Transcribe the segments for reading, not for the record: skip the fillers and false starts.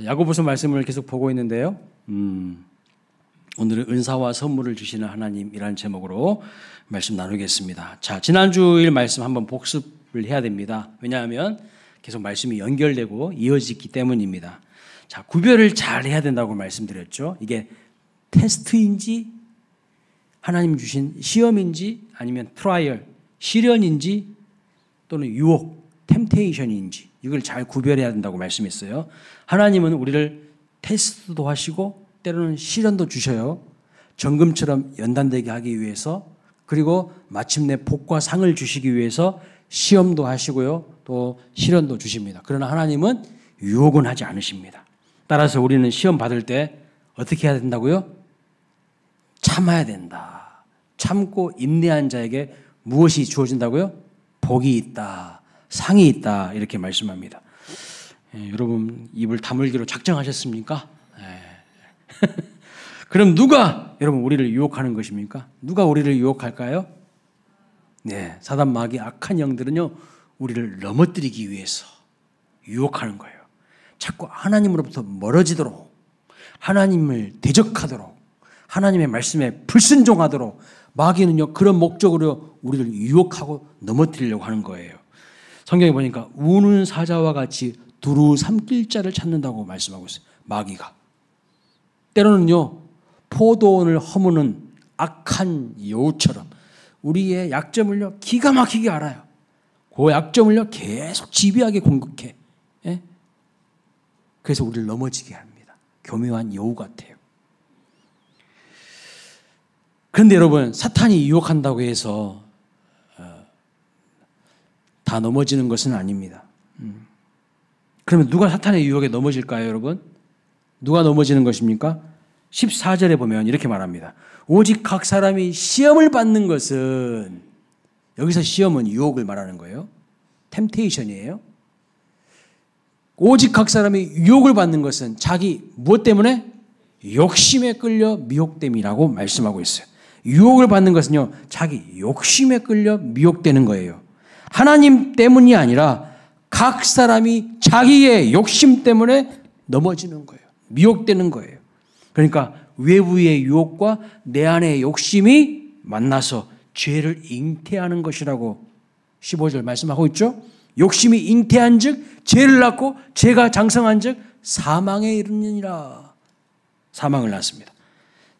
야고보서 말씀을 계속 보고 있는데요. 오늘은 은사와 선물을 주시는 하나님이라는 제목으로 말씀 나누겠습니다. 자, 지난주일 말씀 한번 복습을 해야 됩니다. 왜냐하면 계속 말씀이 연결되고 이어지기 때문입니다. 자, 구별을 잘 해야 된다고 말씀드렸죠. 이게 테스트인지 하나님 주신 시험인지 아니면 트라이얼, 시련인지 또는 유혹, 템테이션인지 이걸 잘 구별해야 된다고 말씀했어요. 하나님은 우리를 테스트도 하시고 때로는 시련도 주셔요. 정금처럼 연단되게 하기 위해서, 그리고 마침내 복과 상을 주시기 위해서 시험도 하시고요. 또 시련도 주십니다. 그러나 하나님은 유혹은 하지 않으십니다. 따라서 우리는 시험 받을 때 어떻게 해야 된다고요? 참아야 된다. 참고 인내한 자에게 무엇이 주어진다고요? 복이 있다. 상이 있다. 이렇게 말씀합니다. 여러분 입을 다물기로 작정하셨습니까? 그럼 누가 여러분 우리를 유혹하는 것입니까? 누가 우리를 유혹할까요? 네, 사단 마귀 악한 영들은요 우리를 넘어뜨리기 위해서 유혹하는 거예요. 자꾸 하나님으로부터 멀어지도록, 하나님을 대적하도록, 하나님의 말씀에 불순종하도록 마귀는요 그런 목적으로 우리를 유혹하고 넘어뜨리려고 하는 거예요. 성경에 보니까 우는 사자와 같이 두루 삼킬 자를 찾는다고 말씀하고 있어요. 마귀가 때로는요 포도원을 허무는 악한 여우처럼 우리의 약점을요 기가 막히게 알아요. 그 약점을요 계속 집요하게 공격해. 예? 그래서 우리를 넘어지게 합니다. 교묘한 여우 같아요. 그런데 여러분 사탄이 유혹한다고 해서 다 넘어지는 것은 아닙니다. 그러면 누가 사탄의 유혹에 넘어질까요, 여러분? 누가 넘어지는 것입니까? 14절에 보면 이렇게 말합니다. 오직 각 사람이 시험을 받는 것은, 여기서 시험은 유혹을 말하는 거예요. 템테이션이에요. 오직 각 사람이 유혹을 받는 것은 자기 무엇 때문에? 욕심에 끌려 미혹됨이라고 말씀하고 있어요. 유혹을 받는 것은요 자기 욕심에 끌려 미혹되는 거예요. 하나님 때문이 아니라 각 사람이 자기의 욕심 때문에 넘어지는 거예요. 미혹되는 거예요. 그러니까 외부의 유혹과 내 안의 욕심이 만나서 죄를 잉태하는 것이라고 15절 말씀하고 있죠. 욕심이 잉태한 즉 죄를 낳고 죄가 장성한 즉 사망에 이르느니라. 사망을 낳습니다.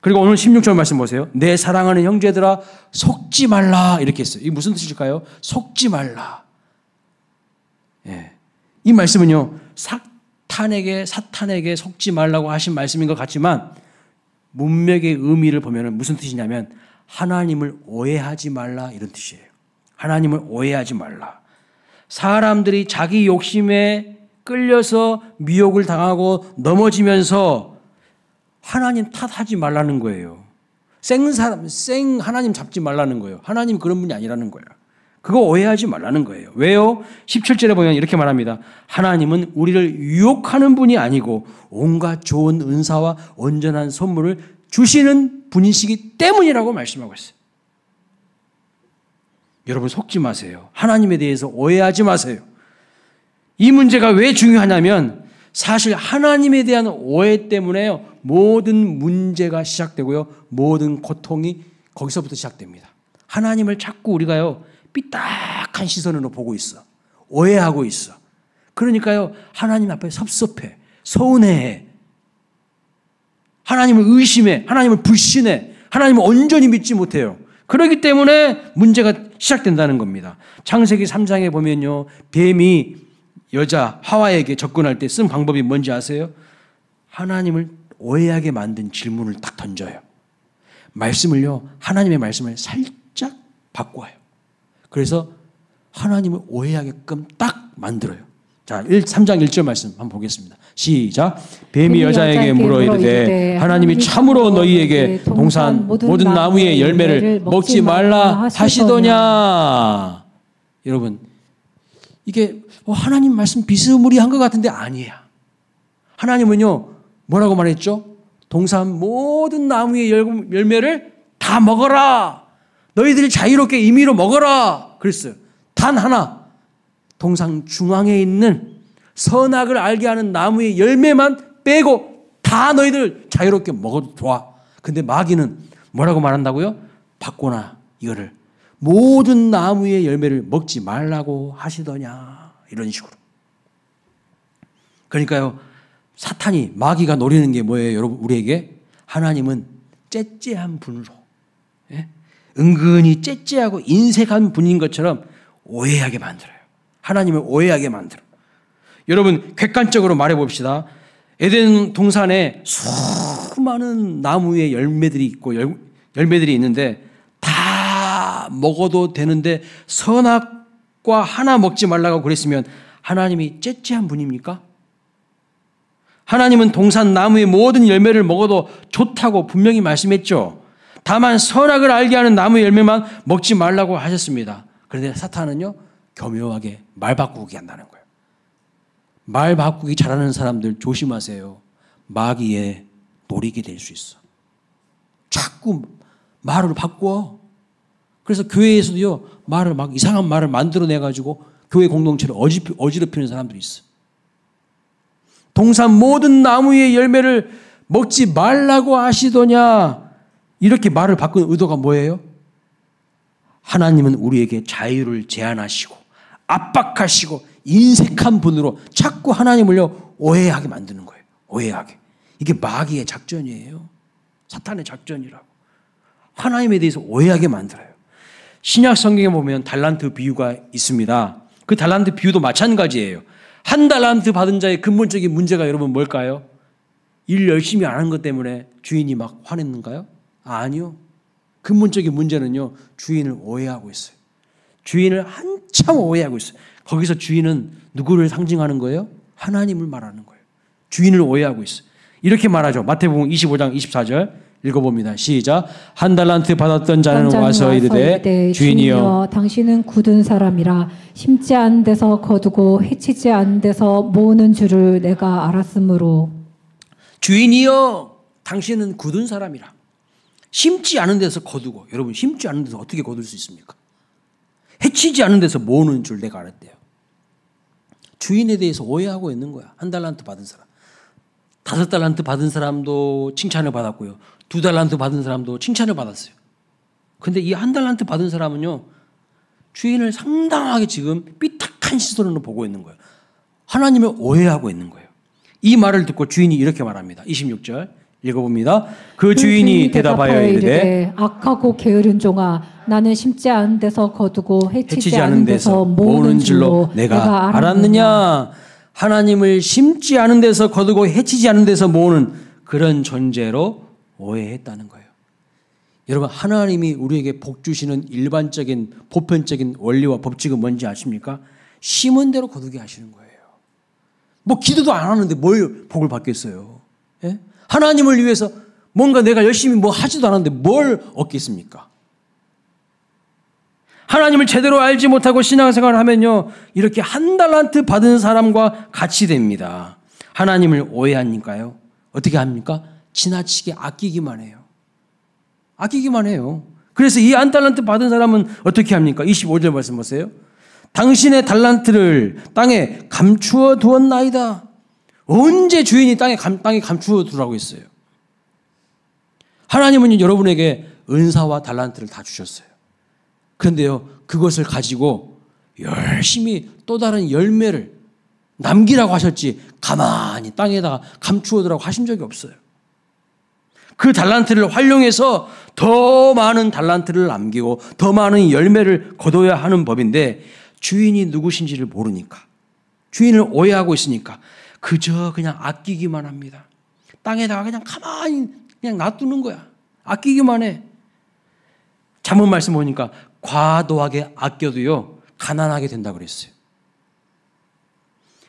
그리고 오늘 16절 말씀 보세요. 내 사랑하는 형제들아 속지 말라 이렇게 했어요. 이게 무슨 뜻일까요? 속지 말라. 예. 이 말씀은요 사탄에게 속지 말라고 하신 말씀인 것 같지만 문맥의 의미를 보면 무슨 뜻이냐면 하나님을 오해하지 말라 이런 뜻이에요. 하나님을 오해하지 말라. 사람들이 자기 욕심에 끌려서 미혹을 당하고 넘어지면서 하나님 탓하지 말라는 거예요. 생 하나님 잡지 말라는 거예요. 하나님 그런 분이 아니라는 거예요. 그거 오해하지 말라는 거예요. 왜요? 17절에 보면 이렇게 말합니다. 하나님은 우리를 유혹하는 분이 아니고 온갖 좋은 은사와 온전한 선물을 주시는 분이시기 때문이라고 말씀하고 있어요. 여러분 속지 마세요. 하나님에 대해서 오해하지 마세요. 이 문제가 왜 중요하냐면 사실 하나님에 대한 오해 때문에요 모든 문제가 시작되고요 모든 고통이 거기서부터 시작됩니다. 하나님을 자꾸 우리가요 삐딱한 시선으로 보고 있어. 오해하고 있어. 그러니까요 하나님 앞에 섭섭해, 서운해해, 하나님을 의심해, 하나님을 불신해, 하나님을 온전히 믿지 못해요. 그렇기 때문에 문제가 시작된다는 겁니다. 창세기 3장에 보면요 뱀이 여자 하와에게 접근할 때 쓴 방법이 뭔지 아세요? 하나님을 오해하게 만든 질문을 딱 던져요. 말씀을요 하나님의 말씀을 살짝 바꿔요. 그래서 하나님을 오해하게끔 딱 만들어요. 자, 3장 1절 말씀 한번 보겠습니다. 시작. 뱀이 여자에게 물어 이르되 하나님이 참으로 너희에게 동산 모든 나무의 열매를 먹지 말라 하시더냐. 여러분 이게 하나님 말씀 비스무리한 것 같은데 아니에요. 하나님은요 뭐라고 말했죠? 동산 모든 나무의 열매를 다 먹어라. 너희들이 자유롭게 임의로 먹어라. 그랬어요. 단 하나 동산 중앙에 있는 선악을 알게 하는 나무의 열매만 빼고 다 너희들 자유롭게 먹어도 좋아. 근데 마귀는 뭐라고 말한다고요? 받거나 이거를 모든 나무의 열매를 먹지 말라고 하시더냐. 이런 식으로. 그러니까요, 사탄이, 마귀가 노리는 게 뭐예요, 여러분? 우리에게 하나님은 째째한 분으로, 예? 은근히 째째하고 인색한 분인 것처럼 오해하게 만들어요. 하나님을 오해하게 만들어요. 여러분, 객관적으로 말해봅시다. 에덴 동산에 수많은 나무의 열매들이 있고 열매들이 있는데 다 먹어도 되는데 선악과 하나 먹지 말라고 그랬으면 하나님이 째째한 분입니까? 하나님은 동산 나무의 모든 열매를 먹어도 좋다고 분명히 말씀했죠. 다만 선악을 알게 하는 나무의 열매만 먹지 말라고 하셨습니다. 그런데 사탄은요, 교묘하게 말 바꾸기 한다는 거예요. 말 바꾸기 잘하는 사람들 조심하세요. 마귀에 노리게 될 수 있어. 자꾸 말을 바꿔. 그래서 교회에서도요, 말을 막 이상한 말을 만들어내가지고 교회 공동체를 어지럽히는 사람들이 있어. 동산 모든 나무의 열매를 먹지 말라고 하시더냐. 이렇게 말을 바꾸는 의도가 뭐예요? 하나님은 우리에게 자유를 제한하시고 압박하시고 인색한 분으로 자꾸 하나님을요 오해하게 만드는 거예요. 오해하게. 이게 마귀의 작전이에요. 사탄의 작전이라고. 하나님에 대해서 오해하게 만들어요. 신약 성경에 보면 달란트 비유가 있습니다. 그 달란트 비유도 마찬가지예요. 한 달란트 받은 자의 근본적인 문제가 여러분 뭘까요? 일 열심히 안 한 것 때문에 주인이 막 화냈는가요? 아니요. 근본적인 문제는요, 주인을 오해하고 있어요. 주인을 한참 오해하고 있어요. 거기서 주인은 누구를 상징하는 거예요? 하나님을 말하는 거예요. 주인을 오해하고 있어요. 이렇게 말하죠. 마태복음 25장 24절 읽어봅니다. 시작. 한 달란트 받았던 자는 와서 이르되 주인이여 당신은 굳은 사람이라 심지 않은 데서 거두고 해치지 않은 데서 모으는 줄을 내가 알았으므로. 주인이여 당신은 굳은 사람이라 심지 않은 데서 거두고. 여러분, 심지 않은 데서 어떻게 거둘 수 있습니까? 해치지 않은 데서 모으는 줄 내가 알았대요. 주인에 대해서 오해하고 있는 거야. 한 달란트 받은 사람. 5달란트 받은 사람도 칭찬을 받았고요. 2달란트 받은 사람도 칭찬을 받았어요. 근데 이 한 달란트 받은 사람은요, 주인을 상당하게 지금 삐딱한 시선으로 보고 있는 거예요. 하나님을 오해하고 있는 거예요. 이 말을 듣고 주인이 이렇게 말합니다. 26절 읽어봅니다. 그 주인이 대답하여 이르되 악하고 게으른 종아, 나는 심지 않은 데서 거두고 해치지 않은 데서 모으는 줄로 내가 알았느냐. 하나님을 심지 않은 데서 거두고 해치지 않은 데서 모으는 그런 존재로 오해했다는 거예요. 여러분, 하나님이 우리에게 복 주시는 일반적인 보편적인 원리와 법칙은 뭔지 아십니까? 심은 대로 거두게 하시는 거예요. 뭐 기도도 안 하는데 뭘 복을 받겠어요? 예? 하나님을 위해서 뭔가 내가 열심히 뭐 하지도 않았는데 뭘 얻겠습니까? 하나님을 제대로 알지 못하고 신앙생활을 하면요, 이렇게 한 달란트 받은 사람과 같이 됩니다. 하나님을 오해하니까요, 어떻게 합니까? 지나치게 아끼기만 해요. 아끼기만 해요. 그래서 이 한 달란트 받은 사람은 어떻게 합니까? 25절 말씀 보세요. 당신의 달란트를 땅에 감추어 두었나이다. 언제 주인이 땅에 감추어 두라고 했어요? 하나님은 여러분에게 은사와 달란트를 다 주셨어요. 그런데요, 그것을 가지고 열심히 또 다른 열매를 남기라고 하셨지 가만히 땅에다가 감추어 두라고 하신 적이 없어요. 그 달란트를 활용해서 더 많은 달란트를 남기고 더 많은 열매를 거둬야 하는 법인데, 주인이 누구신지를 모르니까, 주인을 오해하고 있으니까 그저 그냥 아끼기만 합니다. 땅에다가 그냥 가만히 그냥 놔두는 거야. 아끼기만 해. 잠언 말씀 보니까 과도하게 아껴도요, 가난하게 된다고 그랬어요.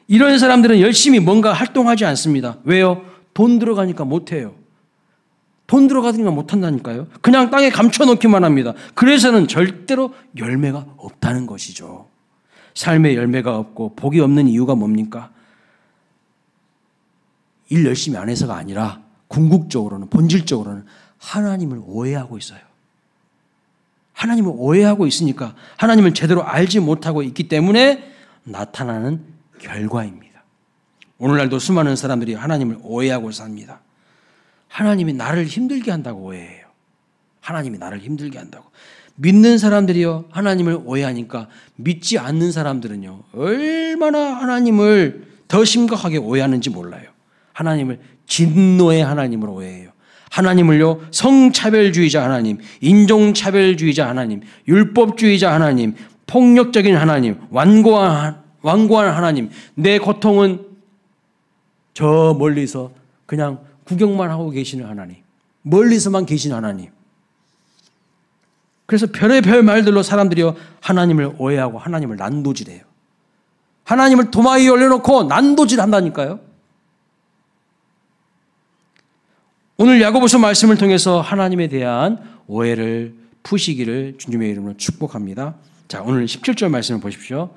이런 사람들은 열심히 뭔가 활동하지 않습니다. 왜요? 돈 들어가니까 못해요. 돈 들어가니까 못한다니까요. 그냥 땅에 감춰놓기만 합니다. 그래서는 절대로 열매가 없다는 것이죠. 삶의 열매가 없고 복이 없는 이유가 뭡니까? 일 열심히 안 해서가 아니라 궁극적으로는, 본질적으로는 하나님을 오해하고 있어요. 하나님을 오해하고 있으니까 하나님을 제대로 알지 못하고 있기 때문에 나타나는 결과입니다. 오늘날도 수많은 사람들이 하나님을 오해하고 삽니다. 하나님이 나를 힘들게 한다고 오해해요. 하나님이 나를 힘들게 한다고. 믿는 사람들이요 하나님을 오해하니까 믿지 않는 사람들은요 얼마나 하나님을 더 심각하게 오해하는지 몰라요. 하나님을 진노의 하나님으로 오해해요. 하나님을요 성차별주의자 하나님, 인종차별주의자 하나님, 율법주의자 하나님, 폭력적인 하나님, 완고한 하나님, 내 고통은 저 멀리서 그냥 구경만 하고 계시는 하나님, 멀리서만 계시는 하나님. 그래서 별의별 말들로 사람들이요 하나님을 오해하고 하나님을 난도질해요. 하나님을 도마 위에 올려놓고 난도질 한다니까요. 오늘 야고보서 말씀을 통해서 하나님에 대한 오해를 푸시기를 주님의 이름으로 축복합니다. 자, 오늘 17절 말씀을 보십시오.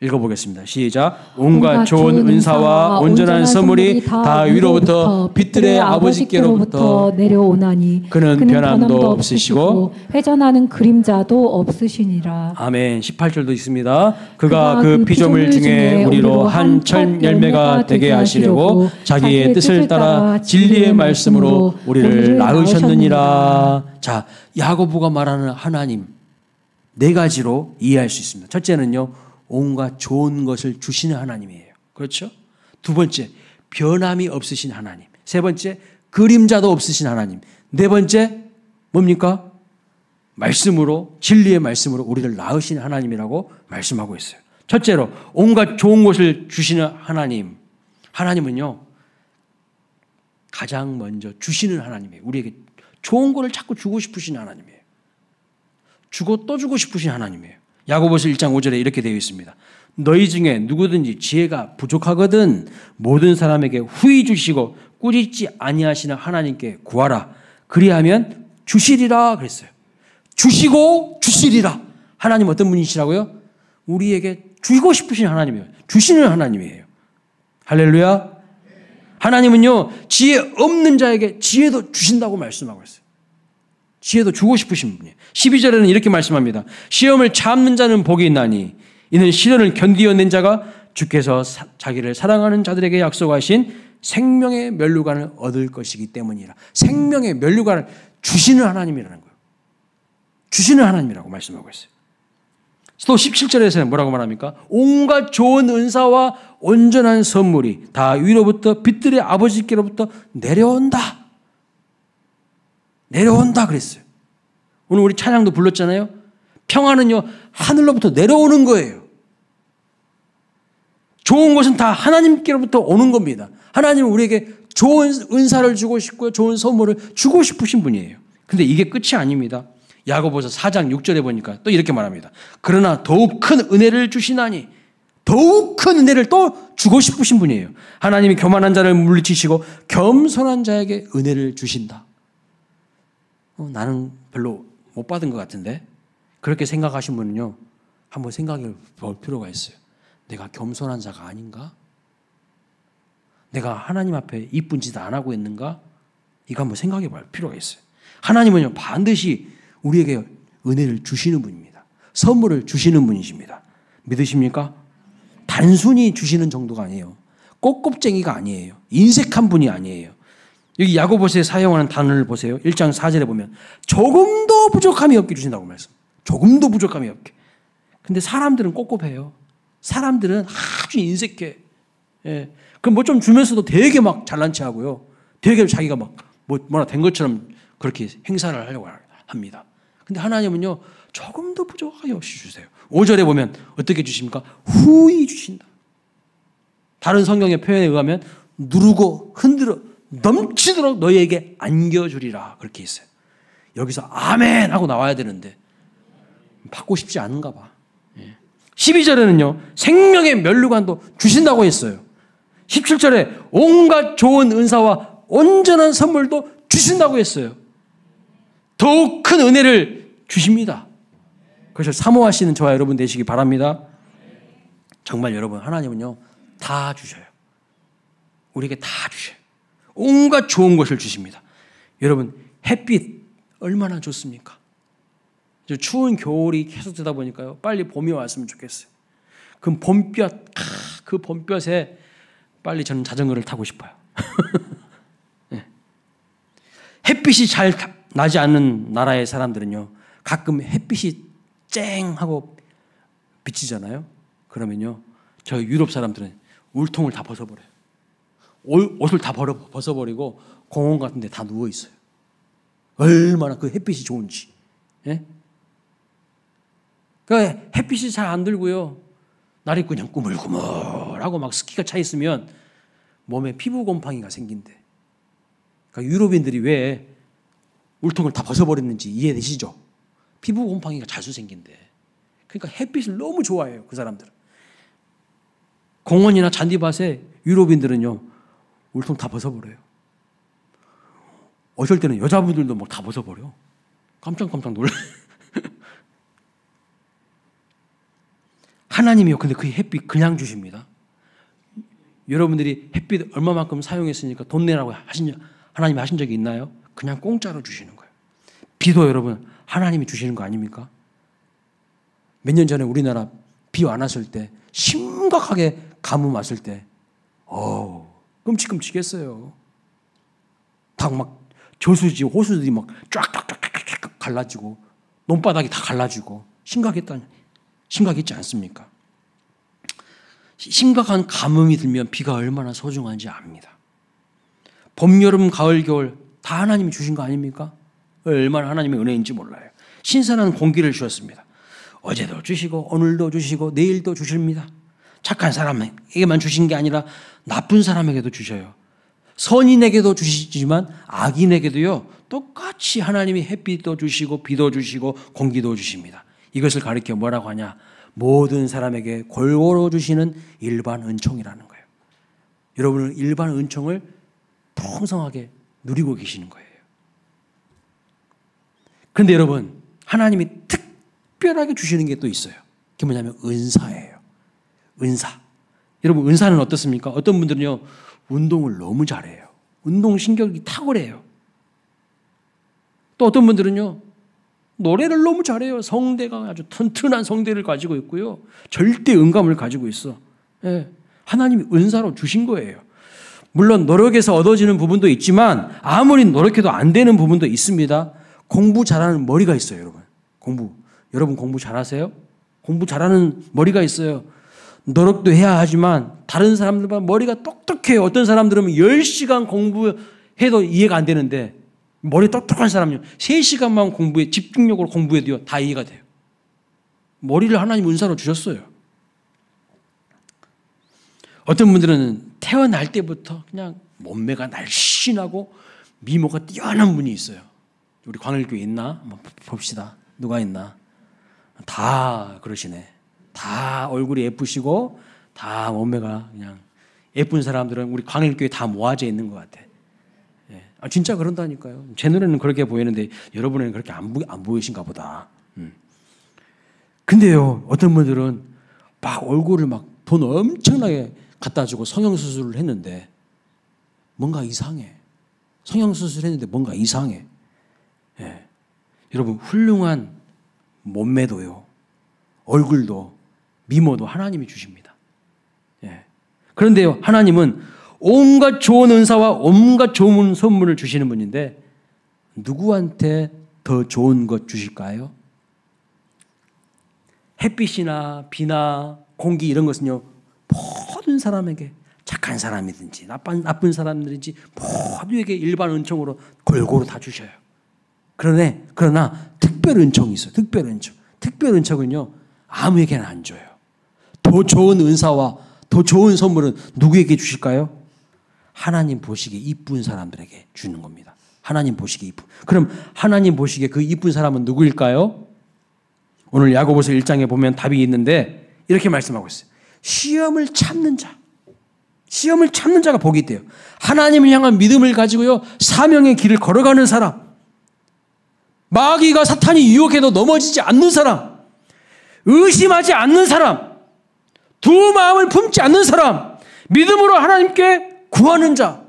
읽어보겠습니다. 시작. 온갖 좋은 은사와 온전한 선물이 다 위로부터 빛들의 아버지께로부터 내려오나니 그는 변함도 없으시고 회전하는 그림자도 없으시니라. 아멘. 18절도 있습니다. 그가 그 피조물 중에 우리로 한 첫 열매가 되게 하시려고 자기의 뜻을 따라 진리의 말씀으로 우리를 낳으셨느니라. 자, 야고보가 말하는 하나님 네 가지로 이해할 수 있습니다. 첫째는요. 온갖 좋은 것을 주시는 하나님이에요. 그렇죠? 두 번째, 변함이 없으신 하나님. 세 번째, 그림자도 없으신 하나님. 네 번째, 뭡니까? 말씀으로, 진리의 말씀으로 우리를 낳으신 하나님이라고 말씀하고 있어요. 첫째로, 온갖 좋은 것을 주시는 하나님. 하나님은요, 가장 먼저 주시는 하나님이에요. 우리에게 좋은 것을 자꾸 주고 싶으신 하나님이에요. 주고 또 주고 싶으신 하나님이에요. 야고보서 1장 5절에 이렇게 되어 있습니다. 너희 중에 누구든지 지혜가 부족하거든 모든 사람에게 후히 주시고 꾸짖지 아니하시는 하나님께 구하라. 그리하면 주시리라 그랬어요. 주시고 주시리라. 하나님 어떤 분이시라고요? 우리에게 주고 싶으신 하나님이에요. 주시는 하나님이에요. 할렐루야. 하나님은요 지혜 없는 자에게 지혜도 주신다고 말씀하고 있어요. 지혜도 주고 싶으신 분이에요. 12절에는 이렇게 말씀합니다. 시험을 참는 자는 복이 있나니 이는 시련을 견디어낸 자가 주께서 자기를 사랑하는 자들에게 약속하신 생명의 면류관을 얻을 것이기 때문이라. 생명의 면류관을 주시는 하나님이라는 거예요. 주시는 하나님이라고 말씀하고 있어요. 또 17절에서는 뭐라고 말합니까? 온갖 좋은 은사와 온전한 선물이 다 위로부터 빛들의 아버지께로부터 내려온다. 내려온다 그랬어요. 오늘 우리 찬양도 불렀잖아요. 평화는요 하늘로부터 내려오는 거예요. 좋은 것은 다 하나님께로부터 오는 겁니다. 하나님은 우리에게 좋은 은사를 주고 싶고요. 좋은 선물을 주고 싶으신 분이에요. 근데 이게 끝이 아닙니다. 야고보서 4장 6절에 보니까 또 이렇게 말합니다. 그러나 더욱 큰 은혜를 주시나니 더욱 큰 은혜를 또 주고 싶으신 분이에요. 하나님이 교만한 자를 물리치시고 겸손한 자에게 은혜를 주신다. 나는 별로 못 받은 것 같은데 그렇게 생각하신 분은요 한번 생각해 볼 필요가 있어요. 내가 겸손한 자가 아닌가? 내가 하나님 앞에 이쁜 짓 안 하고 있는가? 이거 한번 생각해 볼 필요가 있어요. 하나님은요 반드시 우리에게 은혜를 주시는 분입니다. 선물을 주시는 분이십니다. 믿으십니까? 단순히 주시는 정도가 아니에요. 꼽꼽쟁이가 아니에요. 인색한 분이 아니에요. 여기 야고보서에 사용하는 단어를 보세요. 1장 4절에 보면 조금도 부족함이 없게 주신다고 말씀. 조금도 부족함이 없게. 근데 사람들은 꼽꼽해요. 사람들은 아주 인색해. 예. 그럼 뭐 좀 주면서도 되게 막 잘난 체 하고요. 되게 자기가 막 뭐나 된 것처럼 그렇게 행사를 하려고 합니다. 근데 하나님은요 조금도 부족함이 없이 주세요. 5절에 보면 어떻게 주십니까? 후히 주신다. 다른 성경의 표현에 의하면 누르고 흔들어 넘치도록 너희에게 안겨주리라 그렇게 있어요. 여기서 아멘 하고 나와야 되는데 받고 싶지 않은가 봐. 12절에는요 생명의 면류관도 주신다고 했어요. 17절에 온갖 좋은 은사와 온전한 선물도 주신다고 했어요. 더욱 큰 은혜를 주십니다. 그래서 사모하시는 저와 여러분 되시기 바랍니다. 정말 여러분 하나님은요 다 주셔요. 우리에게 다 주셔요. 온갖 좋은 것을 주십니다. 여러분 햇빛 얼마나 좋습니까? 추운 겨울이 계속 되다 보니까요 빨리 봄이 왔으면 좋겠어요. 그 봄볕에 빨리 저는 자전거를 타고 싶어요. 네. 햇빛이 잘 나지 않는 나라의 사람들은요, 가끔 햇빛이 쨍 하고 비치잖아요. 그러면요, 저 유럽 사람들은 울통을 다 벗어버려요. 옷을 다 벗어버리고 공원 같은 데 다 누워 있어요. 얼마나 그 햇빛이 좋은지. 예? 그 햇빛이 잘 안 들고요, 날이 그냥 꾸물꾸물하고 막 습기가 차 있으면 몸에 피부 곰팡이가 생긴대. 그러니까 유럽인들이 왜 울통을 다 벗어버렸는지 이해되시죠? 피부 곰팡이가 자주 생긴대. 그러니까 햇빛을 너무 좋아해요, 그 사람들은. 공원이나 잔디밭에 유럽인들은요, 울통 다 벗어버려요. 어쩔 때는 여자분들도 막 다 벗어버려. 깜짝깜짝 놀라요. 하나님이요, 근데 그 햇빛 그냥 주십니다. 여러분들이 햇빛 얼마만큼 사용했으니까 돈 내라고 하나님이 하신 적이 있나요? 그냥 공짜로 주시는 거예요. 비도 여러분 하나님이 주시는 거 아닙니까? 몇 년 전에 우리나라 비 안 왔을 때 심각하게 가뭄 왔을 때 끔찍끔찍했어요. 막 저수지 호수들이 막 쫙쫙쫙쫙 갈라지고 논바닥이 다 갈라지고 심각했지 않습니까? 심각한 가뭄이 들면 비가 얼마나 소중한지 압니다. 봄, 여름, 가을, 겨울 다 하나님이 주신 거 아닙니까? 얼마나 하나님의 은혜인지 몰라요. 신선한 공기를 주셨습니다. 어제도 주시고 오늘도 주시고 내일도 주십니다. 착한 사람에게만 주신 게 아니라 나쁜 사람에게도 주셔요. 선인에게도 주시지만 악인에게도요, 똑같이 하나님이 햇빛도 주시고 비도 주시고 공기도 주십니다. 이것을 가리켜 뭐라고 하냐? 모든 사람에게 골고루 주시는 일반 은총이라는 거예요. 여러분은 일반 은총을 풍성하게 누리고 계시는 거예요. 그런데 여러분, 하나님이 특별하게 주시는 게 또 있어요. 그게 뭐냐면 은사예요. 은사. 여러분, 은사는 어떻습니까? 어떤 분들은요, 운동을 너무 잘해요. 운동신경이 탁월해요. 또 어떤 분들은요, 노래를 너무 잘해요. 성대가 아주 튼튼한 성대를 가지고 있고요, 절대 음감을 가지고 있어. 예, 하나님이 은사로 주신 거예요. 물론 노력에서 얻어지는 부분도 있지만 아무리 노력해도 안 되는 부분도 있습니다. 공부 잘하는 머리가 있어요, 여러분. 여러분 공부 잘하세요? 공부 잘하는 머리가 있어요. 노력도 해야 하지만 다른 사람들보다 머리가 똑똑해요. 어떤 사람들은 10시간 공부해도 이해가 안 되는데 머리 똑똑한 사람은요, 3시간만 집중력으로 공부해도요, 다 이해가 돼요. 머리를 하나님 은사로 주셨어요. 어떤 분들은 태어날 때부터 그냥 몸매가 날씬하고 미모가 뛰어난 분이 있어요. 우리 광일교회 있나? 한번 봅시다. 누가 있나? 다 그러시네. 다 얼굴이 예쁘시고 다 몸매가 그냥 예쁜 사람들은 우리 광일교회 다 모아져 있는 것 같아. 예. 진짜 그런다니까요. 제 눈에는 그렇게 보이는데 여러분에는 그렇게 안 보이신가 보다. 근데요, 어떤 분들은 막 얼굴을 막 돈 엄청나게 갖다 주고 성형수술을 했는데 뭔가 이상해. 성형수술을 했는데 뭔가 이상해. 예. 여러분, 훌륭한 몸매도요, 얼굴도 미모도 하나님이 주십니다. 예. 그런데요, 하나님은 온갖 좋은 은사와 온갖 좋은 선물을 주시는 분인데 누구한테 더 좋은 것 주실까요? 햇빛이나 비나 공기 이런 것은요, 모든 사람에게, 착한 사람이든지 나쁜 사람들인지 모두에게 일반 은총으로 골고루 다 주셔요. 그러나 특별 은총이 있어요. 특별 은총. 특별 은총은요, 아무에게나 안 줘요. 더 좋은 은사와 더 좋은 선물은 누구에게 주실까요? 하나님 보시기에 이쁜 사람들에게 주는 겁니다. 하나님 보시기에 이쁜. 그럼 하나님 보시기에 그 이쁜 사람은 누구일까요? 오늘 야고보서 1장에 보면 답이 있는데 이렇게 말씀하고 있어요. 시험을 참는 자. 시험을 참는 자가 복이 있대요. 하나님을 향한 믿음을 가지고요, 사명의 길을 걸어가는 사람. 마귀가 사탄이 유혹해도 넘어지지 않는 사람. 의심하지 않는 사람. 두 마음을 품지 않는 사람. 믿음으로 하나님께 구하는 자.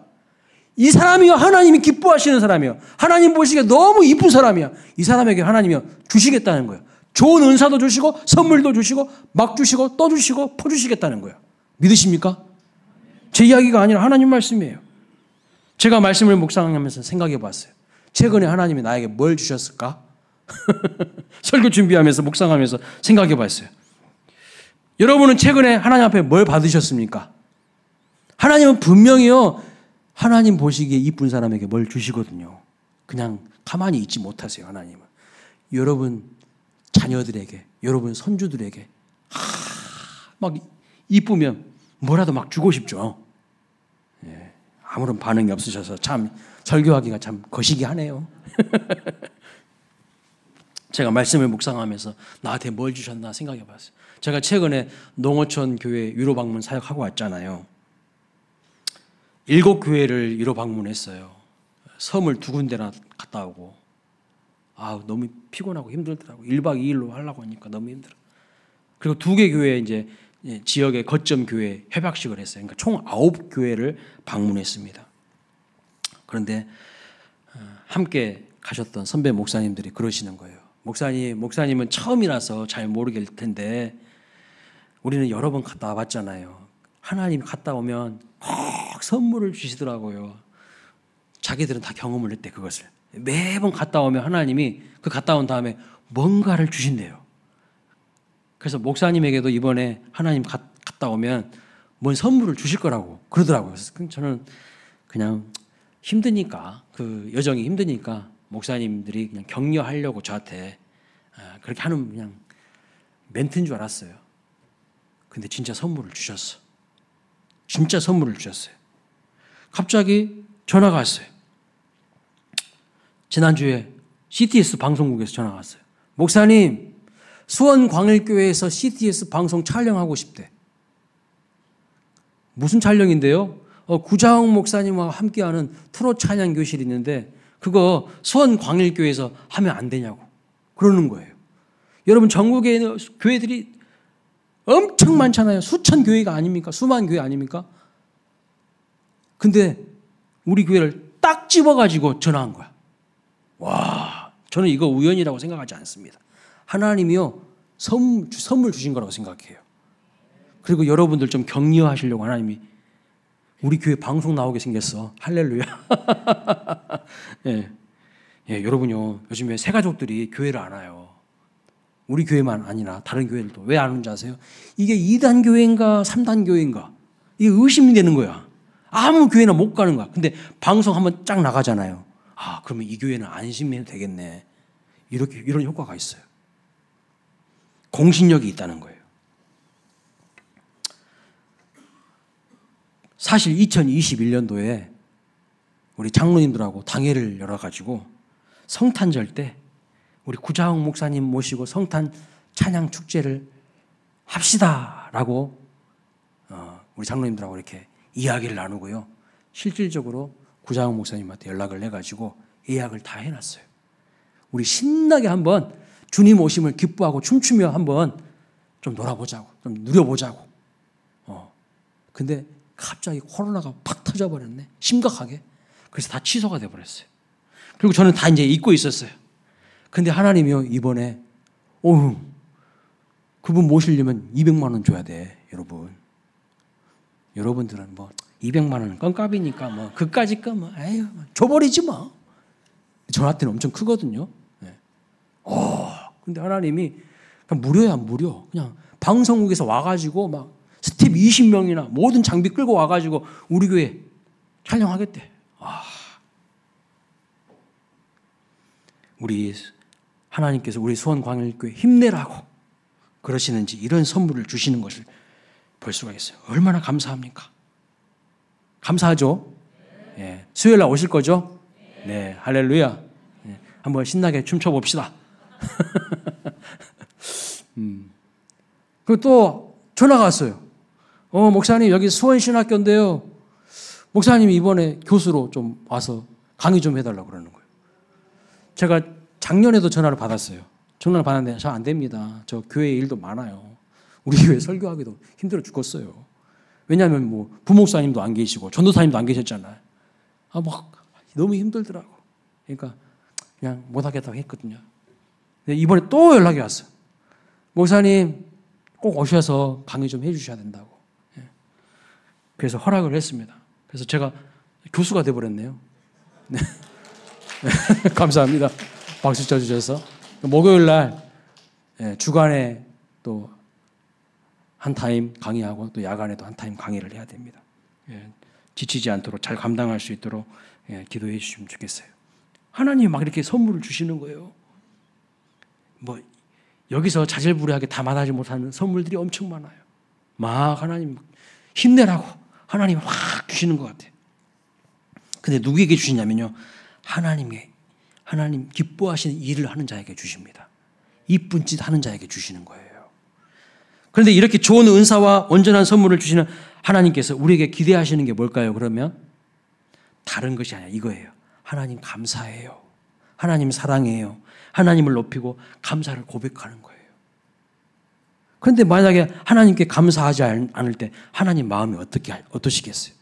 이 사람이요, 하나님이 기뻐하시는 사람이요, 하나님 보시기에 너무 이쁜 사람이야. 이 사람에게 하나님이 주시겠다는 거예요. 좋은 은사도 주시고 선물도 주시고 막 주시고 또 주시고 퍼주시겠다는 거예요. 믿으십니까? 제 이야기가 아니라 하나님 말씀이에요. 제가 말씀을 묵상하면서 생각해 봤어요. 최근에 하나님이 나에게 뭘 주셨을까? 설교 준비하면서 묵상하면서 생각해 봤어요. 여러분은 최근에 하나님 앞에 뭘 받으셨습니까? 하나님은 분명히요, 하나님 보시기에 이쁜 사람에게 뭘 주시거든요. 그냥 가만히 있지 못하세요, 하나님은. 여러분 자녀들에게, 여러분 손주들에게 막 이쁘면 뭐라도 막 주고 싶죠. 예, 아무런 반응이 없으셔서 참 설교하기가 참 거시기하네요. 제가 말씀을 묵상하면서 나한테 뭘 주셨나 생각해 봤어요. 제가 최근에 농어촌 교회 위로 방문 사역하고 왔잖아요. 7교회를 위로 방문했어요. 섬을 2군데나 갔다 오고. 너무 피곤하고 힘들더라고요. 1박 2일로 하려고 하니까 너무 힘들어. 그리고 2개 교회 이제 지역의 거점 교회 협약식을 했어요. 그러니까 총 9교회를 방문했습니다. 그런데 함께 가셨던 선배 목사님들이 그러시는 거예요. 목사님은 처음이라서 잘 모르길 텐데 우리는 여러 번 갔다 와봤잖아요. 하나님이 갔다 오면 꼭 선물을 주시더라고요. 자기들은 다 경험을 했대, 그것을. 매번 갔다 오면 하나님이 그 갔다 온 다음에 뭔가를 주신대요. 그래서 목사님에게도 이번에 하나님 갔다 오면 뭔 선물을 주실 거라고 그러더라고요. 그래서 저는 그냥 힘드니까, 그 여정이 힘드니까 목사님들이 그냥 격려하려고 저한테 그렇게 하는 그냥 멘트인 줄 알았어요. 근데 진짜 선물을 주셨어. 진짜 선물을 주셨어요. 갑자기 전화가 왔어요. 지난주에 CTS 방송국에서 전화가 왔어요. 목사님, 수원광일교회에서 CTS 방송 촬영하고 싶대. 무슨 촬영인데요? 구자홍 목사님과 함께하는 트롯 찬양 교실이 있는데 그거 수원광일교회에서 하면 안 되냐고 그러는 거예요. 여러분, 전국에 있는 교회들이 엄청 많잖아요. 수천 교회가 아닙니까? 수만 교회 아닙니까? 근데 우리 교회를 딱 집어가지고 전화한 거야. 와, 저는 이거 우연이라고 생각하지 않습니다. 하나님이요, 선물 주신 거라고 생각해요. 그리고 여러분들 좀 격려하시려고 하나님이 우리 교회 방송 나오게 생겼어. 할렐루야. 예. 여러분요, 요즘에 새가족들이 교회를 안 와요. 우리 교회만 아니라 다른 교회들도. 왜 안 오는지 아세요? 이게 2단 교회인가 3단 교회인가 이게 의심이 되는 거야. 아무 교회나 못 가는 거야. 근데 방송 한번 쫙 나가잖아요. 그러면 이 교회는 안심해도 되겠네. 이런 효과가 있어요. 공신력이 있다는 거예요. 사실 2021년도에 우리 장로님들하고 당회를 열어가지고 성탄절 때 우리 구자홍 목사님 모시고 성탄 찬양 축제를 합시다라고 우리 장로님들하고 이렇게 이야기를 나누고요. 실질적으로 구자홍 목사님한테 연락을 해가지고 예약을 다 해놨어요. 우리 신나게 한번 주님 오심을 기뻐하고 춤추며 한번 좀 놀아보자고, 좀 누려보자고. 근데 갑자기 코로나가 팍 터져버렸네. 심각하게. 그래서 다 취소가 돼버렸어요. 그리고 저는 다 이제 잊고 있었어요. 근데 하나님이요, 이번에 그분 모시려면 200만 원 줘야 돼, 여러분. 여러분들은 뭐 200만 원은 껌값이니까 뭐 그까짓 거 뭐 에휴 줘버리지 뭐. 저한테는 엄청 크거든요. 네. 근데 하나님이 그냥 무료야, 무료. 그냥 방송국에서 와가지고 막 스텝 20명이나 모든 장비 끌고 와가지고 우리 교회 촬영하겠대. 우리 하나님께서 우리 수원광일교회 힘내라고 그러시는지 이런 선물을 주시는 것을 볼 수가 있어요. 얼마나 감사합니까? 감사하죠? 예. 수요일 날 오실 거죠? 네, 할렐루야. 네. 한번 신나게 춤춰봅시다. 그리고 또 전화가 왔어요. 목사님, 여기 수원신학교인데요. 목사님이 이번에 교수로 좀 와서 강의 좀 해달라고 그러는 거예요. 제가 작년에도 전화를 받았어요. 전화를 받았는데 잘 안 됩니다. 저 교회 일도 많아요. 우리 교회 설교하기도 힘들어 죽겠어요. 왜냐하면 뭐 부목사님도 안 계시고 전도사님도 안 계셨잖아요. 막 너무 힘들더라고. 그러니까 그냥 못하겠다고 했거든요. 근데 이번에 또 연락이 왔어요. 목사님 꼭 오셔서 강의 좀 해주셔야 된다고. 그래서 허락을 했습니다. 그래서 제가 교수가 돼버렸네요. 네. 감사합니다. 박수 쳐주셔서. 목요일 날 주간에 또 한 타임 강의하고 또 야간에도 한 타임 강의를 해야 됩니다. 지치지 않도록 잘 감당할 수 있도록 기도해 주시면 좋겠어요. 하나님이 막 이렇게 선물을 주시는 거예요. 뭐 여기서 자질구레하게 다 말하지 못하는 선물들이 엄청 많아요. 막 하나님 힘내라고 하나님 확 주시는 것 같아요. 근데 누구에게 주시냐면요. 하나님 기뻐하시는 일을 하는 자에게 주십니다. 이쁜 짓 하는 자에게 주시는 거예요. 그런데 이렇게 좋은 은사와 온전한 선물을 주시는 하나님께서 우리에게 기대하시는 게 뭘까요? 그러면 다른 것이 아니라 이거예요. 하나님 감사해요. 하나님 사랑해요. 하나님을 높이고 감사를 고백하는 거예요. 그런데 만약에 하나님께 감사하지 않을 때 하나님 마음이 어떠시겠어요?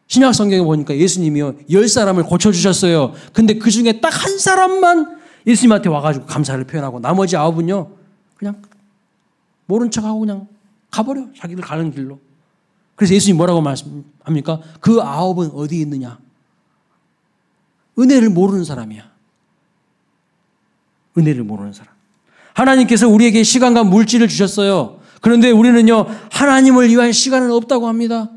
신약 성경에 보니까 예수님이요 10사람을 고쳐주셨어요. 근데 그 중에 딱 한 사람만 예수님한테 와가지고 감사를 표현하고 나머지 9은요 그냥 모른 척하고 그냥 가버려. 자기들 가는 길로. 그래서 예수님 뭐라고 말씀합니까? 그 9은 어디 있느냐? 은혜를 모르는 사람이야. 은혜를 모르는 사람. 하나님께서 우리에게 시간과 물질을 주셨어요. 그런데 우리는요 하나님을 위한 시간은 없다고 합니다.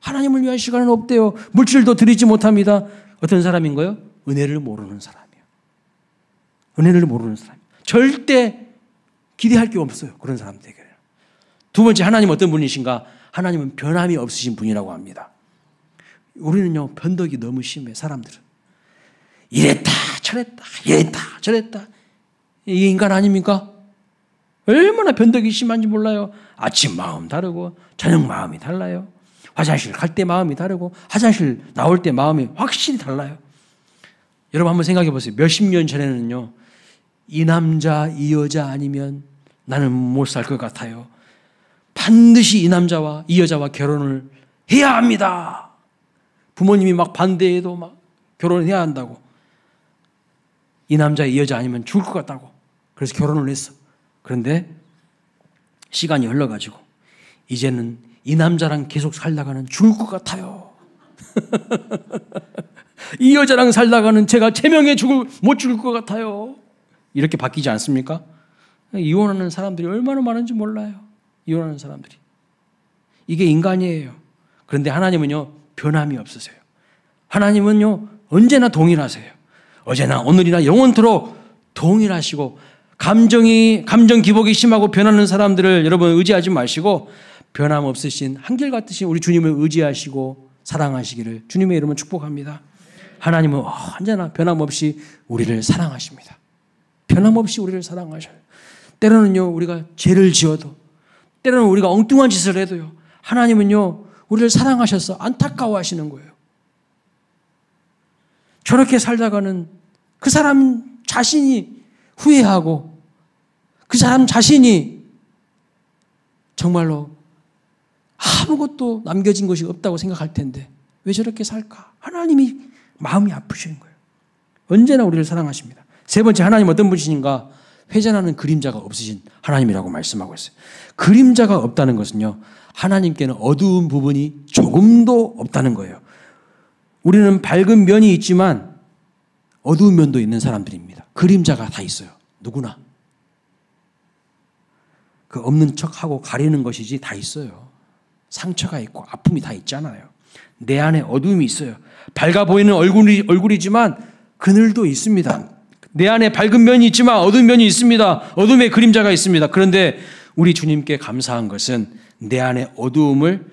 하나님을 위한 시간은 없대요. 물질도 드리지 못합니다. 어떤 사람인가요? 은혜를 모르는 사람이에요. 은혜를 모르는 사람. 절대 기대할 게 없어요. 그런 사람들에게. 두 번째, 하나님 어떤 분이신가? 하나님은 변함이 없으신 분이라고 합니다. 우리는요 변덕이 너무 심해. 사람들은 이랬다 저랬다. 이게 인간 아닙니까? 얼마나 변덕이 심한지 몰라요. 아침 마음 다르고 저녁 마음이 달라요. 화장실 갈 때 마음이 다르고 화장실 나올 때 마음이 확실히 달라요. 여러분 한번 생각해 보세요. 몇십 년 전에는요. 이 남자 이 여자 아니면 나는 못 살 것 같아요. 반드시 이 남자와 이 여자와 결혼을 해야 합니다. 부모님이 막 반대해도 막 결혼을 해야 한다고. 이 남자 이 여자 아니면 죽을 것 같다고. 그래서 결혼을 했어. 그런데 시간이 흘러가지고 이제는 이 남자랑 계속 살다가는 죽을 것 같아요. 이 여자랑 살다가는 제가 제명에 못 죽을 것 같아요. 이렇게 바뀌지 않습니까? 이혼하는 사람들이 얼마나 많은지 몰라요. 이혼하는 사람들이. 이게 인간이에요. 그런데 하나님은요 변함이 없으세요. 하나님은요 언제나 동일하세요. 어제나 오늘이나 영원토록 동일하시고 감정 기복이 심하고 변하는 사람들을 여러분 의지하지 마시고 변함없으신 한결같으신 우리 주님을 의지하시고 사랑하시기를 주님의 이름으로 축복합니다. 하나님은 언제나 변함없이 우리를 사랑하십니다. 변함없이 우리를 사랑하셔요. 때로는요 우리가 죄를 지어도 때로는 우리가 엉뚱한 짓을 해도요 하나님은요 우리를 사랑하셔서 안타까워하시는 거예요. 저렇게 살다가는 그 사람 자신이 후회하고 그 사람 자신이 정말로 아무것도 남겨진 것이 없다고 생각할 텐데 왜 저렇게 살까? 하나님이 마음이 아프시는 거예요. 언제나 우리를 사랑하십니다. 세 번째, 하나님 어떤 분이신가? 회전하는 그림자가 없으신 하나님이라고 말씀하고 있어요. 그림자가 없다는 것은요 하나님께는 어두운 부분이 조금도 없다는 거예요. 우리는 밝은 면이 있지만 어두운 면도 있는 사람들입니다. 그림자가 다 있어요. 누구나. 그 없는 척하고 가리는 것이지 다 있어요. 상처가 있고 아픔이 다 있잖아요. 내 안에 어두움이 있어요. 밝아 보이는 얼굴이지만 그늘도 있습니다. 내 안에 밝은 면이 있지만 어두운 면이 있습니다. 어둠의 그림자가 있습니다. 그런데 우리 주님께 감사한 것은 내 안에 어두움을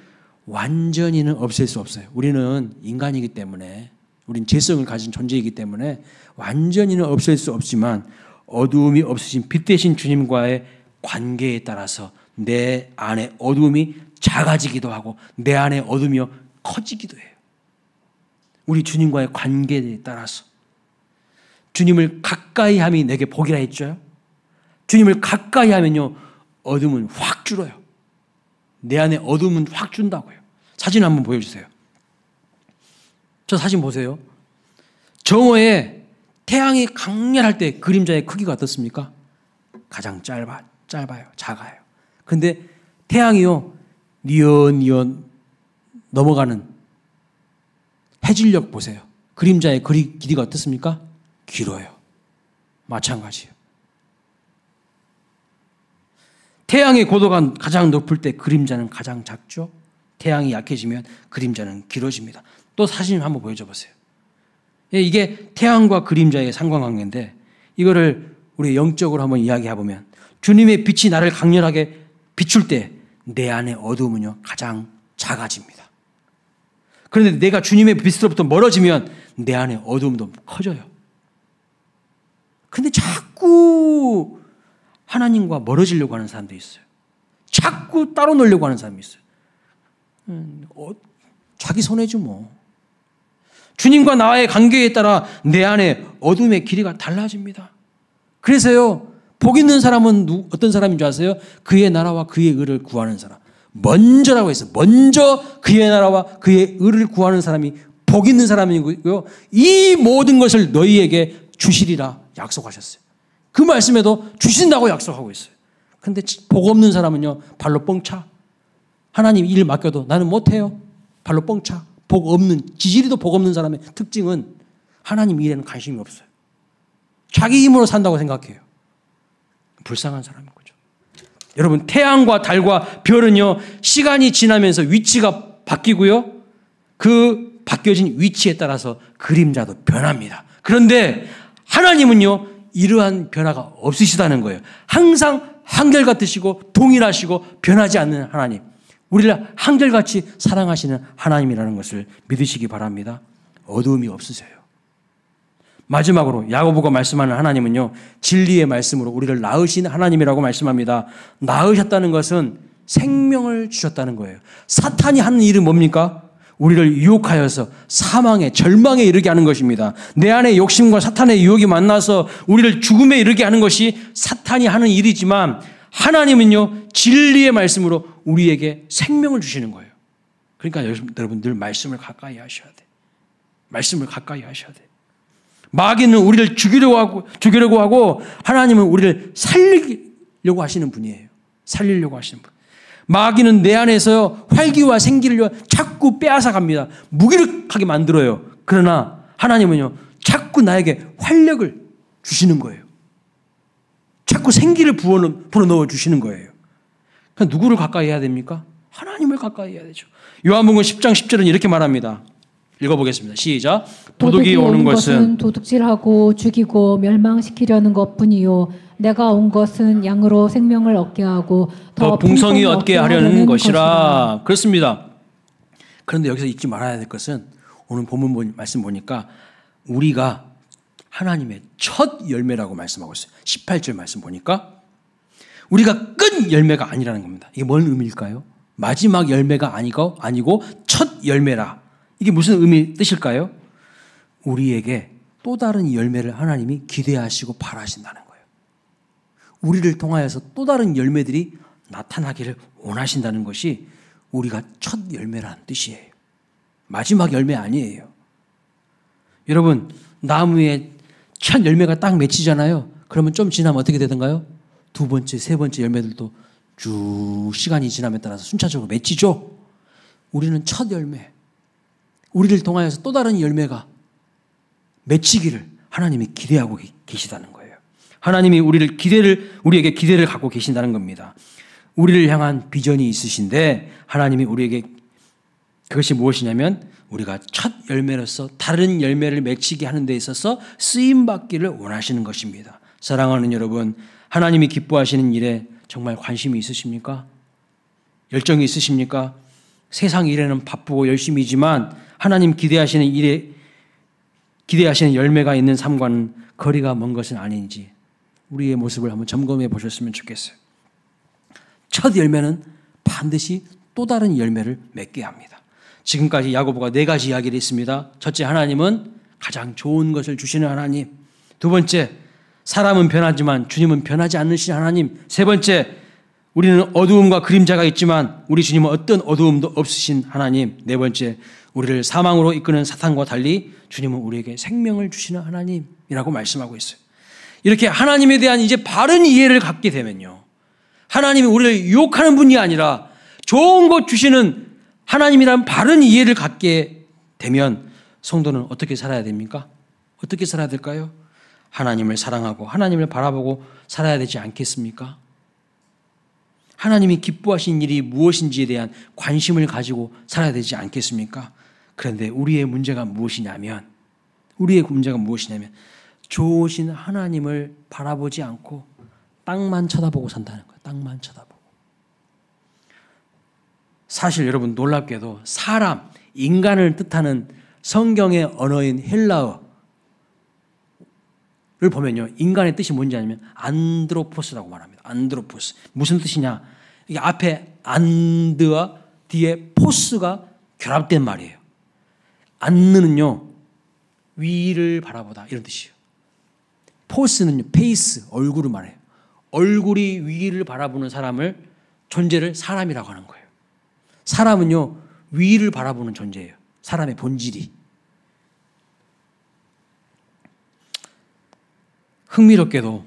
완전히는 없앨 수 없어요. 우리는 인간이기 때문에 우린 죄성을 가진 존재이기 때문에 완전히는 없앨 수 없지만 어두움이 없으신 빛 대신 주님과의 관계에 따라서 내 안에 어두움이 작아지기도 하고 내 안에 어둠이 커지기도 해요. 우리 주님과의 관계에 따라서 주님을 가까이 함이 내게 복이라 했죠. 주님을 가까이 하면요 어둠은 확 줄어요. 내 안에 어둠은 확 준다고요. 사진 한번 보여주세요. 저 사진 보세요. 정오에 태양이 강렬할 때 그림자의 크기가 어떻습니까? 가장 짧아요. 작아요. 근데 태양이요 니언니언 넘어가는 해질녘 보세요. 그림자의 길이가 어떻습니까? 길어요. 마찬가지예요. 태양의 고도가 가장 높을 때 그림자는 가장 작죠. 태양이 약해지면 그림자는 길어집니다. 또 사진 한번 보여줘 보세요. 이게 태양과 그림자의 상관관계인데 이거를 우리 영적으로 한번 이야기해 보면 주님의 빛이 나를 강렬하게 비출 때 내 안의 어두움은요 가장 작아집니다. 그런데 내가 주님의 빛으로부터 멀어지면 내 안의 어두움도 커져요. 그런데 자꾸 하나님과 멀어지려고 하는 사람도 있어요. 자꾸 따로 놀려고 하는 사람이 있어요. 자기 손해죠 뭐. 주님과 나와의 관계에 따라 내 안에 어둠의 길이가 달라집니다. 그래서요, 복 있는 사람은 어떤 사람인 줄 아세요? 그의 나라와 그의 의를 구하는 사람. 먼저라고 했어요. 먼저 그의 나라와 그의 의를 구하는 사람이 복 있는 사람이고요. 이 모든 것을 너희에게 주시리라 약속하셨어요. 그 말씀에도 주신다고 약속하고 있어요. 그런데 복 없는 사람은요, 발로 뻥차. 하나님 일 맡겨도 나는 못해요. 발로 뻥차. 복 없는, 지지리도 복 없는 사람의 특징은 하나님 일에는 관심이 없어요. 자기 힘으로 산다고 생각해요. 불쌍한 사람인 거죠. 여러분, 태양과 달과 별은요, 시간이 지나면서 위치가 바뀌고요. 그 바뀌어진 위치에 따라서 그림자도 변합니다. 그런데 하나님은요, 이러한 변화가 없으시다는 거예요. 항상 한결같으시고 동일하시고 변하지 않는 하나님. 우리를 한결같이 사랑하시는 하나님이라는 것을 믿으시기 바랍니다. 어두움이 없으세요. 마지막으로 야고보가 말씀하는 하나님은요, 진리의 말씀으로 우리를 낳으신 하나님이라고 말씀합니다. 낳으셨다는 것은 생명을 주셨다는 거예요. 사탄이 하는 일은 뭡니까? 우리를 유혹하여서 사망에, 절망에 이르게 하는 것입니다. 내 안에 욕심과 사탄의 유혹이 만나서 우리를 죽음에 이르게 하는 것이 사탄이 하는 일이지만 하나님은요, 진리의 말씀으로 우리에게 생명을 주시는 거예요. 그러니까 여러분 늘 말씀을 가까이 하셔야 돼. 말씀을 가까이 하셔야 돼. 마귀는 우리를 죽이려고 하고 하나님은 우리를 살리려고 하시는 분이에요. 살리려고 하시는 분. 마귀는 내 안에서 활기와 생기를 자꾸 빼앗아 갑니다. 무기력하게 만들어요. 그러나 하나님은요, 자꾸 나에게 활력을 주시는 거예요. 자꾸 생기를 불어넣어 주시는 거예요. 그러니까 누구를 가까이 해야 됩니까? 하나님을 가까이 해야 되죠. 요한복음 10장 10절은 이렇게 말합니다. 읽어보겠습니다. 시작. 도둑이 오는 것은 도둑질하고 죽이고 멸망시키려는 것뿐이요, 내가 온 것은 양으로 생명을 얻게 하고 더 풍성히 얻게 하려는 것이라. 그렇습니다. 그런데 여기서 잊지 말아야 될 것은 오늘 본문 말씀 보니까 우리가 하나님의 첫 열매라고 말씀하고 있어요. 18절 말씀 보니까 우리가 끝 열매가 아니라는 겁니다. 이게 뭔 의미일까요? 마지막 열매가 아니고 첫 열매라. 이게 무슨 뜻일까요? 우리에게 또 다른 열매를 하나님이 기대하시고 바라신다는 거예요. 우리를 통하여서 또 다른 열매들이 나타나기를 원하신다는 것이 우리가 첫 열매라는 뜻이에요. 마지막 열매 아니에요. 여러분, 나무에 첫 열매가 딱 맺히잖아요. 그러면 좀 지나면 어떻게 되던가요? 두 번째, 세 번째 열매들도 쭉 시간이 지남에 따라서 순차적으로 맺히죠. 우리는 첫 열매, 우리를 통하여서 또 다른 열매가 맺히기를 하나님이 기대하고 계시다는 거예요. 하나님이 우리에게 기대를 갖고 계신다는 겁니다. 우리를 향한 비전이 있으신데 하나님이 우리에게 그것이 무엇이냐면 우리가 첫 열매로서 다른 열매를 맺히게 하는 데 있어서 쓰임받기를 원하시는 것입니다. 사랑하는 여러분, 하나님이 기뻐하시는 일에 정말 관심이 있으십니까? 열정이 있으십니까? 세상 일에는 바쁘고 열심히지만 하나님 기대하시는 일에 기대하시는 열매가 있는 삶과는 거리가 먼 것은 아닌지 우리의 모습을 한번 점검해 보셨으면 좋겠어요. 첫 열매는 반드시 또 다른 열매를 맺게 합니다. 지금까지 야고보가 4가지 이야기를 했습니다. 첫째, 하나님은 가장 좋은 것을 주시는 하나님. 두 번째, 사람은 변하지만 주님은 변하지 않으신 하나님. 세 번째, 우리는 어두움과 그림자가 있지만 우리 주님은 어떤 어두움도 없으신 하나님. 네 번째, 우리를 사망으로 이끄는 사탄과 달리 주님은 우리에게 생명을 주시는 하나님이라고 말씀하고 있어요. 이렇게 하나님에 대한 이제 바른 이해를 갖게 되면요, 하나님이 우리를 유혹하는 분이 아니라 좋은 것 주시는 하나님이라는 바른 이해를 갖게 되면 성도는 어떻게 살아야 됩니까? 어떻게 살아야 될까요? 하나님을 사랑하고 하나님을 바라보고 살아야 되지 않겠습니까? 하나님이 기뻐하신 일이 무엇인지에 대한 관심을 가지고 살아야 되지 않겠습니까? 그런데 우리의 문제가 무엇이냐면 좋으신 하나님을 바라보지 않고 땅만 쳐다보고 산다는 거예요. 땅만 쳐다보고. 사실 여러분 놀랍게도 사람, 인간을 뜻하는 성경의 언어인 헬라어를 보면요. 인간의 뜻이 뭔지 아니면 안드로포스라고 말합니다. 안드로포스. 무슨 뜻이냐? 이게 앞에 안드와 뒤에 포스가 결합된 말이에요. 안느는요. 위를 바라보다 이런 뜻이에요. 포스는요. 페이스, 얼굴을 말해요. 얼굴이 위를 바라보는 존재를 사람이라고 하는 거예요. 사람은요. 위를 바라보는 존재예요. 사람의 본질이. 흥미롭게도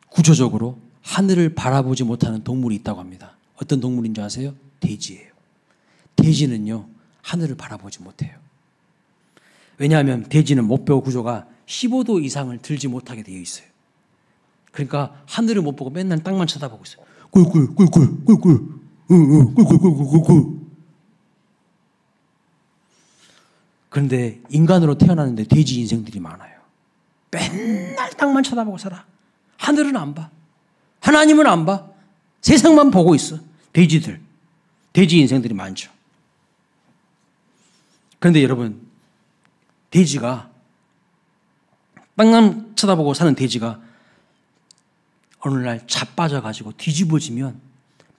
구조적으로 하늘을 바라보지 못하는 동물이 있다고 합니다. 어떤 동물인 줄 아세요? 돼지예요. 돼지는요. 하늘을 바라보지 못해요. 왜냐하면 돼지는 목뼈 구조가 15도 이상을 들지 못하게 되어 있어요. 그러니까 하늘을 못 보고 맨날 땅만 쳐다보고 있어요. 꿀꿀꿀꿀꿀꿀 꿀꿀꿀꿀꿀꿀. 그런데 인간으로 태어났는데 돼지 인생들이 많아요. 맨날 땅만 쳐다보고 살아. 하늘은 안 봐. 하나님은 안 봐. 세상만 보고 있어. 돼지들. 돼지 인생들이 많죠. 그런데 여러분, 돼지가 땅만 쳐다보고 사는 돼지가 어느 날 자빠져가지고 뒤집어지면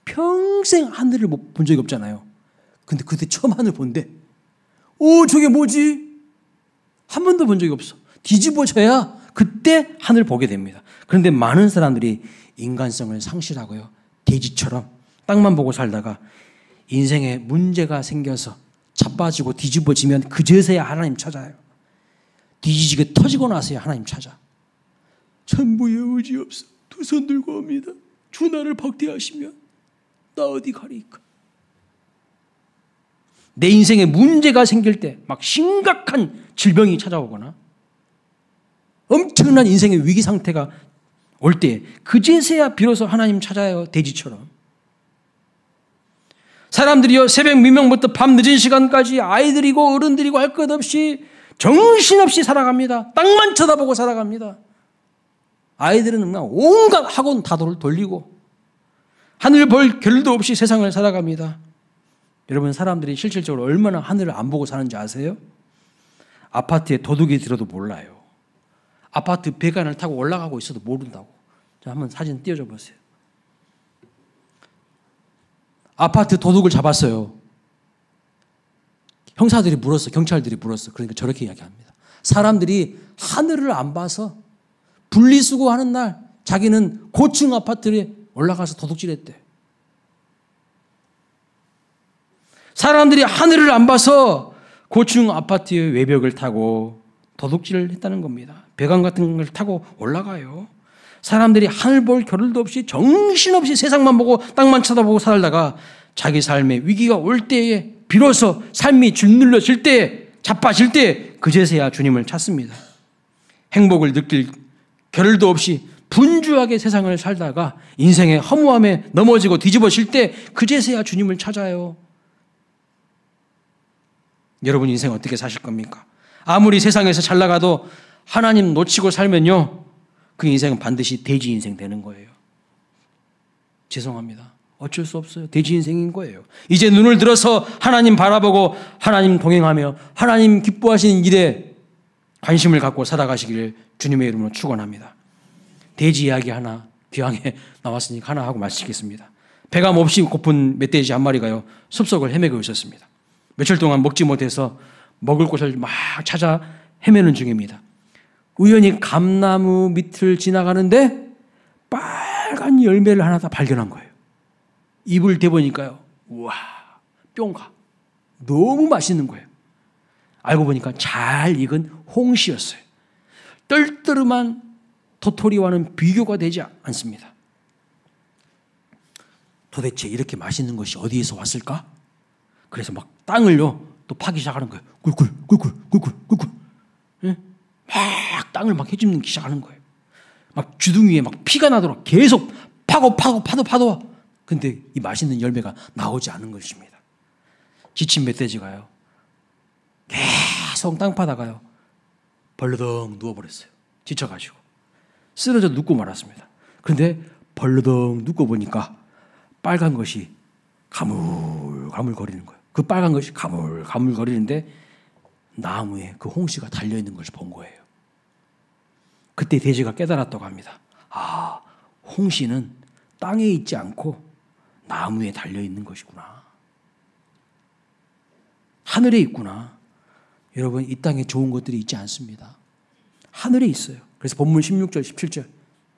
평생 하늘을 못 본 적이 없잖아요. 근데 그때 처음 하늘 본대. 저게 뭐지? 한 번도 본 적이 없어. 뒤집어져야 그때 하늘 보게 됩니다. 그런데 많은 사람들이 인간성을 상실하고요. 돼지처럼 땅만 보고 살다가 인생에 문제가 생겨서 자빠지고 뒤집어지면 그제서야 하나님 찾아요. 뒤지게 터지고 나서야 하나님 찾아. 천부에 의지 없어. 두 손 들고 옵니다. 주 나를 박대하시면 나 어디 가리까. 내 인생에 문제가 생길 때 막 심각한 질병이 찾아오거나 엄청난 인생의 위기 상태가 올 때 그제서야 비로소 하나님 찾아요. 돼지처럼. 사람들이요 새벽 미명부터 밤 늦은 시간까지 아이들이고 어른들이고 할 것 없이 정신없이 살아갑니다. 땅만 쳐다보고 살아갑니다. 아이들은 그냥 온갖 학원 다 돌리고 하늘 볼 겨를도 없이 세상을 살아갑니다. 여러분 사람들이 실질적으로 얼마나 하늘을 안 보고 사는지 아세요? 아파트에 도둑이 들어도 몰라요. 아파트 배관을 타고 올라가고 있어도 모른다고. 자, 한번 사진 띄워줘 보세요. 아파트 도둑을 잡았어요. 형사들이 물었어. 경찰들이 물었어. 그러니까 저렇게 이야기합니다. 사람들이 하늘을 안 봐서 분리수거하는 날 자기는 고층 아파트에 올라가서 도둑질했대. 사람들이 하늘을 안 봐서 고층 아파트의 외벽을 타고 도둑질을 했다는 겁니다. 배관 같은 걸 타고 올라가요. 사람들이 하늘 볼 겨를도 없이 정신없이 세상만 보고 땅만 쳐다보고 살다가 자기 삶에 위기가 올 때에 비로소 삶이 짓눌러질 때 자빠질 때 그제서야 주님을 찾습니다. 행복을 느낄 겨를도 없이 분주하게 세상을 살다가 인생의 허무함에 넘어지고 뒤집어질 때 그제서야 주님을 찾아요. 여러분 인생 어떻게 사실 겁니까? 아무리 세상에서 잘 나가도 하나님 놓치고 살면요 그 인생은 반드시 돼지 인생 되는 거예요. 죄송합니다. 어쩔 수 없어요. 돼지 인생인 거예요. 이제 눈을 들어서 하나님 바라보고 하나님 동행하며 하나님 기뻐하시는 일에 관심을 갖고 살아가시기를 주님의 이름으로 축원합니다. 돼지 이야기 하나 귀향에 나왔으니까 하나 하고 마치겠습니다. 배가 몹시 고픈 멧돼지 한 마리가요 숲속을 헤매고 있었습니다. 며칠 동안 먹지 못해서 먹을 곳을 막 찾아 헤매는 중입니다. 우연히 감나무 밑을 지나가는데 빨간 열매를 하나 다 발견한 거예요. 입을 대보니까요. 우와, 뿅가. 너무 맛있는 거예요. 알고 보니까 잘 익은 홍시였어요. 떨떠름한 도토리와는 비교가 되지 않습니다. 도대체 이렇게 맛있는 것이 어디에서 왔을까? 그래서 막 땅을요 또 파기 시작하는 거예요. 꿀꿀 꿀꿀 꿀꿀 꿀꿀. 예? 막 땅을 막 헤집는 시작하는 거예요. 막 주둥이에 막 피가 나도록 계속 파도. 근데 이 맛있는 열매가 나오지 않은 것입니다. 지친 멧돼지가요. 계속 땅 파다가요. 벌러덩 누워버렸어요. 지쳐가지고. 쓰러져 눕고 말았습니다. 그런데 벌러덩 눕고 보니까 빨간 것이 가물가물 거리는 거예요. 그 빨간 것이 가물가물 거리는데 나무에 그 홍시가 달려있는 것을 본 거예요. 그때 돼지가 깨달았다고 합니다. 아, 홍시는 땅에 있지 않고 나무에 달려있는 것이구나. 하늘에 있구나. 여러분, 이 땅에 좋은 것들이 있지 않습니다. 하늘에 있어요. 그래서 본문 16절, 17절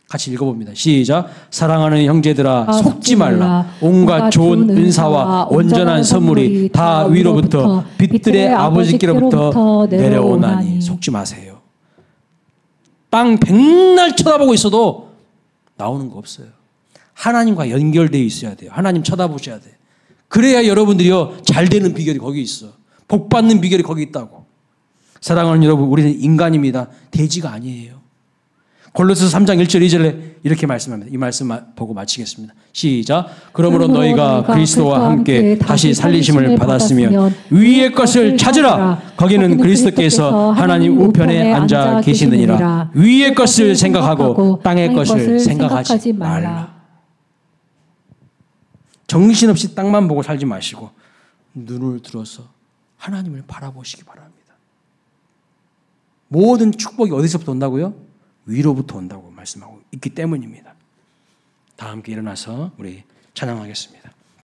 같이 읽어봅니다. 시작. 사랑하는 형제들아 속지 말라. 온갖 좋은 은사와 온전한 선물이 다 위로부터 빛들의 아버지께로부터 내려오나니 속지 마세요. 땅 백날 쳐다보고 있어도 나오는 거 없어요. 하나님과 연결되어 있어야 돼요. 하나님 쳐다보셔야 돼요. 그래야 여러분들이요 잘 되는 비결이 거기 있어. 복 받는 비결이 거기 있다고. 사랑하는 여러분, 우리는 인간입니다. 돼지가 아니에요. 골로새서 3장 1절 2절에 이렇게 말씀합니다. 이 말씀 보고 마치겠습니다. 시작. 그러므로 너희가 그리스도와 함께 다시 살리심을 받았으며 위의 것을 찾으라. 거기는 그리스도께서 하나님 우편에 앉아 계시느니라. 위의 것을 생각하고 땅의 것을 생각하지 말라. 정신없이 땅만 보고 살지 마시고 눈을 들어서 하나님을 바라보시기 바랍니다. 모든 축복이 어디서부터 온다고요? 위로부터 온다고 말씀하고 있기 때문입니다. 다 함께 일어나서 우리 찬양하겠습니다.